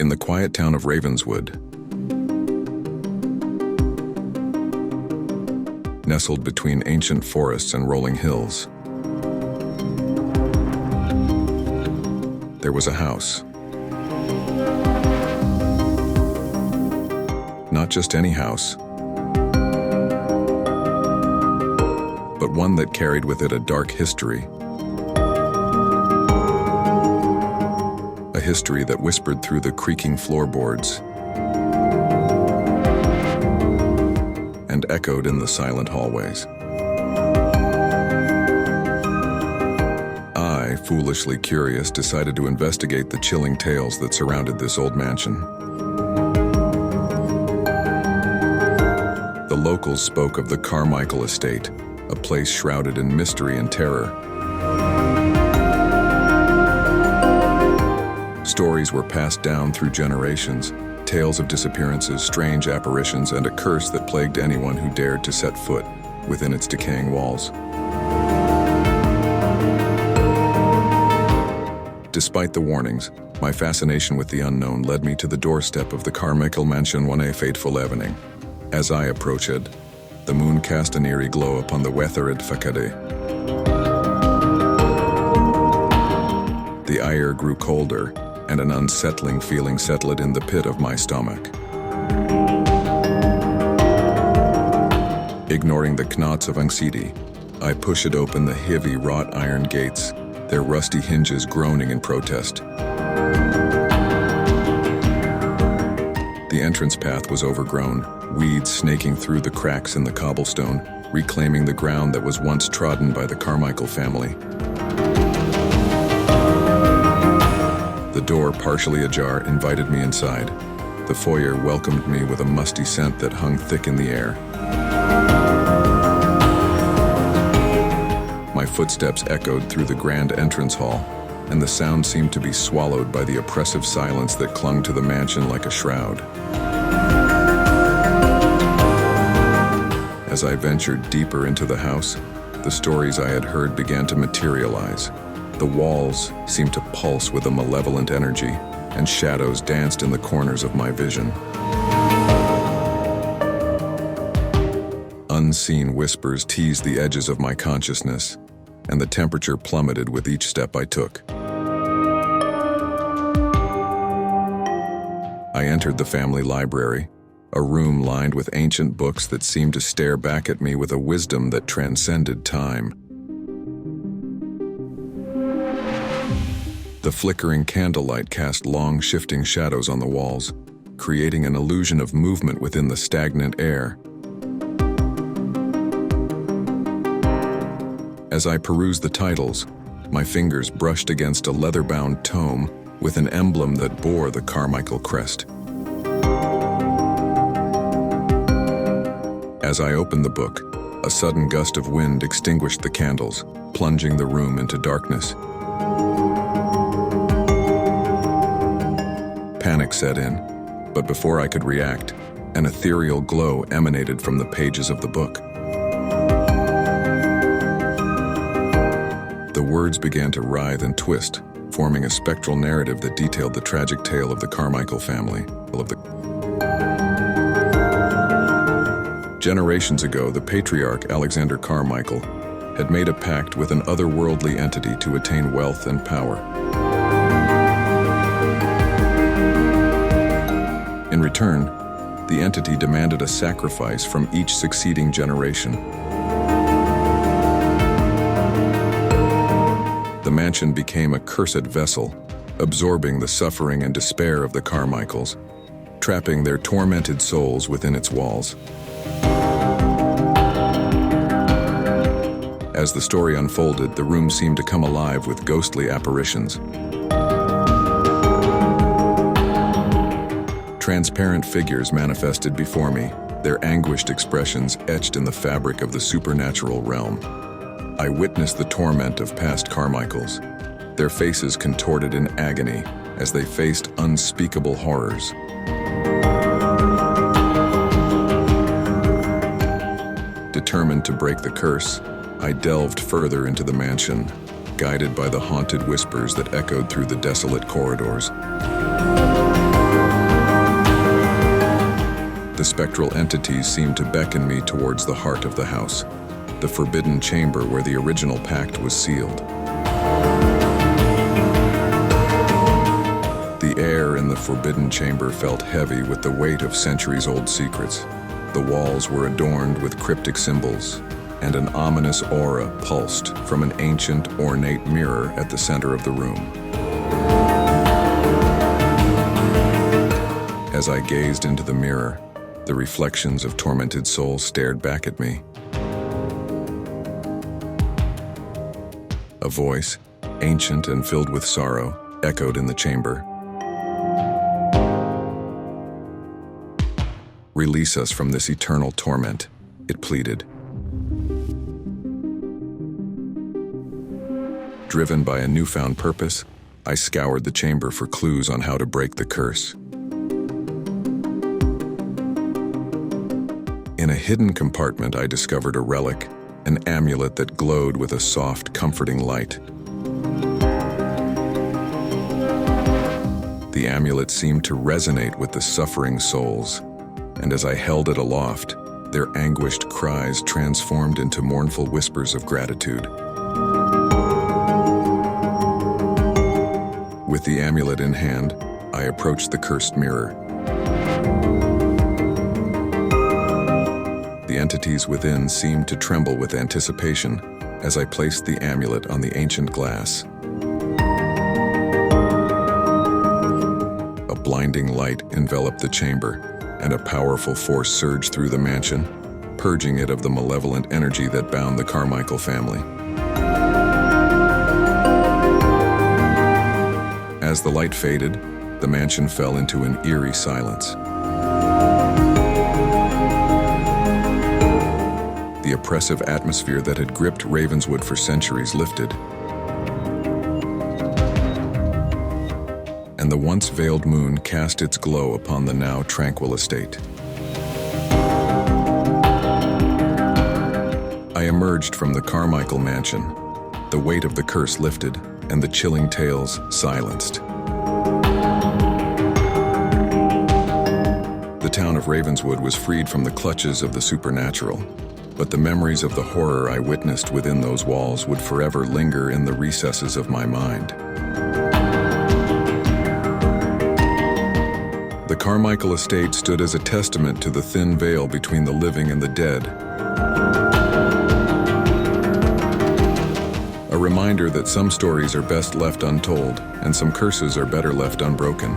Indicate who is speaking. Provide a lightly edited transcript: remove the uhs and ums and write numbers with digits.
Speaker 1: in the quiet town of Ravenswood. Nestled between ancient forests and rolling hills, there was a house. Not just any house, but one that carried with it a dark history. A history that whispered through the creaking floorboards and echoed in the silent hallways. I, foolishly curious, decided to investigate the chilling tales that surrounded this old mansion. The locals spoke of the Carmichael Estate, a place shrouded in mystery and terror. Stories were passed down through generations, tales of disappearances, strange apparitions, and a curse that plagued anyone who dared to set foot within its decaying walls. Despite the warnings, my fascination with the unknown led me to the doorstep of the Carmichael Mansion one fateful evening. As I approached, the moon cast an eerie glow upon the weathered facade. The air grew colder, and an unsettling feeling settled in the pit of my stomach. Ignoring the knots of anxiety, I pushed open the heavy wrought iron gates, their rusty hinges groaning in protest. The entrance path was overgrown, weeds snaking through the cracks in the cobblestone, reclaiming the ground that was once trodden by the Carmichael family. The door, partially ajar, invited me inside. The foyer welcomed me with a musty scent that hung thick in the air. My footsteps echoed through the grand entrance hall, and the sound seemed to be swallowed by the oppressive silence that clung to the mansion like a shroud. As I ventured deeper into the house, the stories I had heard began to materialize. The walls seemed to pulse with a malevolent energy, and shadows danced in the corners of my vision. Unseen whispers teased the edges of my consciousness, and the temperature plummeted with each step I took. I entered the family library, a room lined with ancient books that seemed to stare back at me with a wisdom that transcended time. The flickering candlelight cast long, shifting shadows on the walls, creating an illusion of movement within the stagnant air. As I perused the titles, my fingers brushed against a leather-bound tome with an emblem that bore the Carmichael crest. As I opened the book, a sudden gust of wind extinguished the candles, plunging the room into darkness. Panic set in, but before I could react, an ethereal glow emanated from the pages of the book. The words began to writhe and twist, forming a spectral narrative that detailed the tragic tale of the Carmichael family. Generations ago, the patriarch Alexander Carmichael had made a pact with an otherworldly entity to attain wealth and power. In return, the entity demanded a sacrifice from each succeeding generation. The mansion became a cursed vessel, absorbing the suffering and despair of the Carmichaels, trapping their tormented souls within its walls. As the story unfolded, the room seemed to come alive with ghostly apparitions. Transparent figures manifested before me, their anguished expressions etched in the fabric of the supernatural realm. I witnessed the torment of past Carmichaels, their faces contorted in agony as they faced unspeakable horrors. Determined to break the curse, I delved further into the mansion, guided by the haunted whispers that echoed through the desolate corridors. spectral entities seemed to beckon me towards the heart of the house, the forbidden chamber where the original pact was sealed. The air in the forbidden chamber felt heavy with the weight of centuries-old secrets. The walls were adorned with cryptic symbols, and an ominous aura pulsed from an ancient, ornate mirror at the center of the room. As I gazed into the mirror, the reflections of tormented souls stared back at me. A voice, ancient and filled with sorrow, echoed in the chamber. "Release us from this eternal torment," it pleaded. Driven by a newfound purpose, I scoured the chamber for clues on how to break the curse. In a hidden compartment, I discovered a relic, an amulet that glowed with a soft, comforting light. The amulet seemed to resonate with the suffering souls, and as I held it aloft, their anguished cries transformed into mournful whispers of gratitude. With the amulet in hand, I approached the cursed mirror. The entities within seemed to tremble with anticipation as I placed the amulet on the ancient glass. A blinding light enveloped the chamber, and a powerful force surged through the mansion, purging it of the malevolent energy that bound the Carmichael family. As the light faded, the mansion fell into an eerie silence. The oppressive atmosphere that had gripped Ravenswood for centuries lifted, and the once veiled moon cast its glow upon the now tranquil estate. I emerged from the Carmichael mansion, the weight of the curse lifted, and the chilling tales silenced. The town of Ravenswood was freed from the clutches of the supernatural, but the memories of the horror I witnessed within those walls would forever linger in the recesses of my mind. The Carmichael Estate stood as a testament to the thin veil between the living and the dead. A reminder that some stories are best left untold, and some curses are better left unbroken.